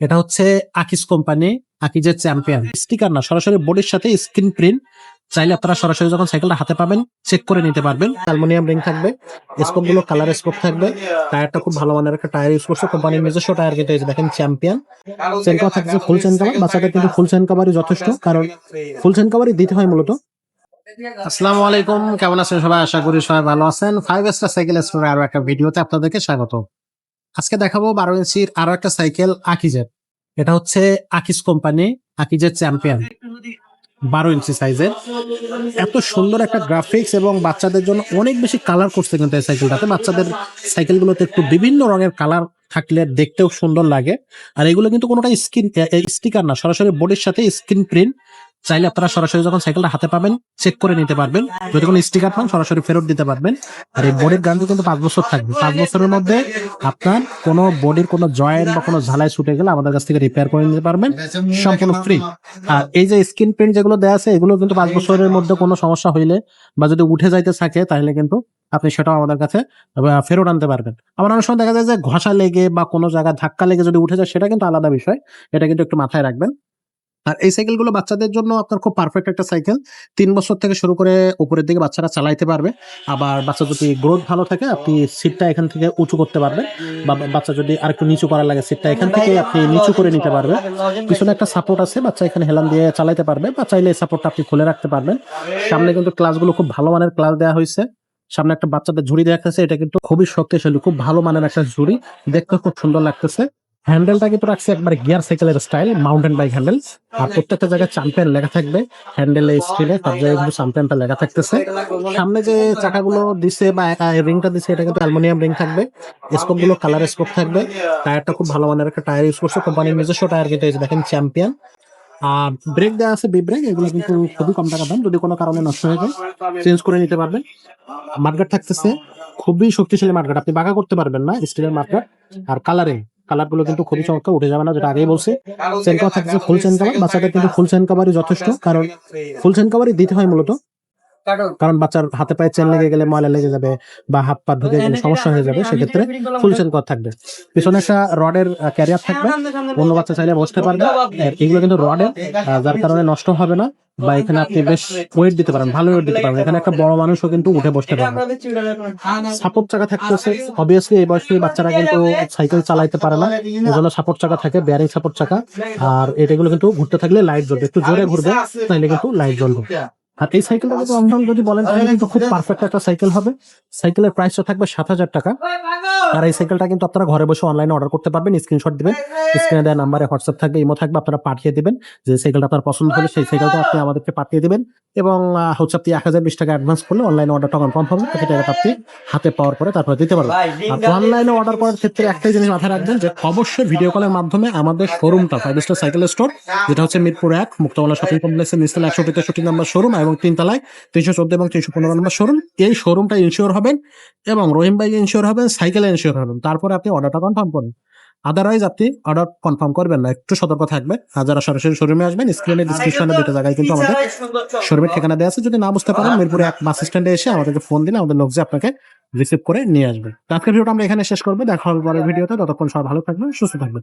এটা হচ্ছে Akij company, আকিজের champion. Sticker না, সরাসরি বডির সাথে স্ক্রিন প্রিন্ট। চাইলে আপনারা সরাসরি যখন সাইকেলটা হাতে পাবেন চেক করে নিতে পারবেন। অ্যালুমিনিয়াম রিং থাকবে, স্কোপ গুলো কালার স্কোপ থাকবে। টায়ারটা খুব ভালো মানের একটা টায়ার ইউজ করছে, কোম্পানির নিজস্ব টায়ার কিন্তু এই যে দেখেন চ্যাম্পিয়ন। চেন কভার থাকছে ফুল চেন কভার, বাচ্চাদের কিন্তু ফুল চেন কভারই যথেষ্ট, কারণ ফুল চেন কভারই দিতে হয় মূলত। আসসালামু আলাইকুম, কেমন আছেন সবাই? আশা করি সবাই ভালো আছেন। 5 স্টার সাইকেল স্টোরে আরো একটা ভিডিওতে আপনাদেরকে স্বাগত। আজকে দেখাবো 12 ইঞ্চির আরো একটা সাইকেল আকিজের। এটা হচ্ছে আকিজ কোম্পানি, আকিজের চ্যাম্পিয়ন। 12 ইঞ্চি সাইজের, এত সুন্দর একটা গ্রাফিক্স এবং বাচ্চাদের জন্য অনেক বেশি কালার করছে কিন্তু এই সাইকেলটাতে। বাচ্চাদের সাইকেলগুলোতে একটু বিভিন্ন রঙের কালার থাকলে দেখতেও সুন্দর লাগে। আর এগুলো কিন্তু কোনোটা স্টিকার না, সরাসরি বডির সাথে স্ক্রিন প্রিন্ট। চাইলে আপনারা সরাসরি যখন সাইকেলটা হাতে পাবেন চেক করে নিতে পারবেন। যদি কোনো স্টিকার পান সরাসরি ফেরত দিতে পারবেন। আর এই বডির গ্যারান্টি কিন্তু 5 বছর থাকবে। 5 বছরের মধ্যে আপনার কোনো বডির কোনো জয়েন্ট বা কোনো ঝালাই ছুটে গেলে আমাদের কাছ থেকে রিপেয়ার করে নিতে পারবেন, সম্পূর্ণ ফ্রি। আর এই যে স্ক্রিন প্রিন্ট যেগুলো দেওয়া আছে, এগুলো কিন্তু 5 বছরের মধ্যে কোনো সমস্যা হইলে বা যদি উঠে যাইতে থাকে তাহলে কিন্তু আপনি সেটাও আমাদের কাছে ফেরত আনতে পারবেন। আবার অনেক সময় দেখা যায় যে ঘষা লেগে বা কোনো জায়গায় ধাক্কা লেগে যদি উঠে যায়, সেটা কিন্তু আলাদা বিষয়। এটা কিন্তু একটু মাথায় রাখবেন। আর এই সাইকেলগুলো বাচ্চাদের জন্য আপনার খুব পারফেক্ট একটা সাইকেল। 3 বছর থেকে শুরু করে উপরের দিকে বাচ্চারা চালাইতে পারবে। আবার বাচ্চা যদি গ্রোথ ভালো থাকে, আপনি সিটটা এখান থেকে উঁচু করতে পারবেন, বা বাচ্চা যদি আরেকটু নিচু করা লাগে, সিটটা এখান থেকে আপনি নিচু করে নিতে পারবেন। পিছনে একটা সাপোর্ট আছে, বাচ্চা এখানে হেলান দিয়ে চালাইতে পারবে, বা চাইলে এই সাপোর্টটা আপনি খুলে রাখতে পারবেন। সামনে কিন্তু ক্লাসগুলো খুব ভালো মানের ক্লাস দেওয়া হয়েছে। সামনে একটা বাচ্চাদের ঝুড়ি দেখাচ্ছে, এটা কিন্তু খুবই শক্তিশালী, খুব ভালো মানের একটা ঝুড়ি, দেখতে খুব সুন্দর লাগতেছে। হ্যান্ডেলটা কিন্তু রাখছে একবারে গিয়ার সাইকেলের স্টাইল, মাউন্টেন বাইক হ্যান্ডেল। আর প্রত্যেকটা জায়গায় চ্যাম্পিয়ন লেখা থাকবে হ্যান্ডেলে, স্ক্রিনে সব জায়গায় কিন্তু চ্যাম্পিয়নটা লেখা থাকতেছে। সামনে যে চাকাগুলো দিছে বা রিংটা দিছে, এটা কিন্তু অ্যালুমিনিয়াম রিং থাকবে। স্কোপ গুলো কালার স্কোপ থাকবে। টায়ারটা খুব ভালো মানের একটা টায়ার ইউজ করছে, কোম্পানির নিজস্ব টায়ার কিন্তু এই যে দেখেন চ্যাম্পিয়ন। আর ব্রেক দেওয়া আছে বি ব্রেক, এগুলো কিন্তু খুবই কম টাকা দাম, যদি কোনো কারণে নষ্ট হয়ে যায় চেঞ্জ করে নিতে পারবেন। মার্কেট থাকতেছে খুবই শক্তিশালী মার্কেট, আপনি বাঁকা করতে পারবেন না, স্টিলের মার্কেট। আর কালার গুলো কিন্তু খুবই চমৎকার, উঠে যাবে না, যেটা আগেই বলছি। চেন কভার থাকতেছে ফুল চেন কভার, বাচ্চাদের কিন্তু ফুল চেন কভারই যথেষ্ট, কারণ ফুল চেন কভারই দিতে হয় মূলত। কারণ বাচ্চার হাতে পায়ে চেন লেগে গেলে ময়লা লেগে যাবে বা হাত পা ঢুকে গেলে সমস্যা হয়ে যাবে, সেক্ষেত্রে ফুল চেন কভার থাকবে। পিছনে একটা রডের ক্যারিয়ার থাকবে, অন্য বাচ্চা চাইলে বসতে পারবে। এগুলো কিন্তু রডের, যার কারণে নষ্ট হবে না, বা এখানে আপনি বেশ ওয়েট দিতে পারেন, ভালো ওয়েট দিতে পারেন। এখানে একটা বড় মানুষও কিন্তু উঠে বসতে পারবে। সাপোর্ট চাকা থাকতেছে, অবভিয়াসলি এই বয়সী বাচ্চারা কিন্তু সাইকেল চালাইতে পারে না, এজন্য সাপোর্ট চাকা থাকে, বেয়ারিং সাপোর্ট চাকা। আর এটাগুলো কিন্তু ঘুরতে থাকলে লাইট জ্বলবে, একটু জোরে ঘুরবে তাহলে কিন্তু লাইট জ্বলবে। আর এই সাইকেলটা যদি অন্তত যদি বলেন তাহলে কিন্তু খুব পারফেক্ট একটা সাইকেল হবে। সাইকেলের প্রাইসটা থাকবে 7,000 টাকা। আর এই সাইকেলটা কিন্তু আপনারা ঘরে বসে অনলাইনে অর্ডার করতে পারবেন, স্ক্রিনশট দিবেন, স্ক্রিনে দেওয়া নাম্বারে হোয়াটসঅ্যাপ থাকবে, ইমো থাকবে, আপনারা পাঠিয়ে দিবেন। যে সাইকেলটা আপনার পছন্দ হলে সেই সাইকেলটা আপনি আমাদেরকে পাঠিয়ে দিবেন। এবং হচ্ছে আপনি 1020 টাকা অ্যাডভান্স করলে অনলাইনে অর্ডারটা কনফার্ম হবে, বাকি টাকাটা আপনি হাতে পাওয়ার পরে তারপরে দিতে পারবেন। আর অনলাইনে অর্ডার করার ক্ষেত্রে একটাই জিনিস মাথায় রাখবেন, যে অবশ্যই ভিডিও কলের মাধ্যমে আমাদের শোরুমটা 5 স্টার সাইকেল স্টোর, যেটা হচ্ছে মিরপুর 1 মুক্তমালা শপিং কমপ্লেক্সের নিচতলা 163 নম্বর শোরুম, এবং 3 তলায় 314 এবং 315 নম্বর শোরুম। এই শোরুমটা ইনশিওর হবেন এবং রহিম ভাই ইনশিওর হবেন, সাইকেলে ইনশিওর হবেন, তারপরে আপনি অর্ডারটা কনফার্ম করুন। আদারওয়াইজ আপনি অর্ডার কনফার্ম করবেন না, একটু সতর্ক থাকবেন। আর যারা সরাসরি শোরুমে আসবেন, স্ক্রিনে ডিসক্রিপশনে দুটো জায়গায় কিন্তু আমাদের শোরুমের ঠিকানা দেওয়া আছে। যদি না বুঝতে পারেন, মিরপুরে 1 বাস স্ট্যান্ডে এসে আমাদেরকে ফোন দিলে আমাদের লোক যে আপনাকে রিসিভ করে নিয়ে আসবে। আজকের ভিডিওটা আমরা এখানে শেষ করবো, দেখা হবে পরের ভিডিওতে। ততক্ষণ সবাই ভালো থাকবেন, সুস্থ থাকবেন।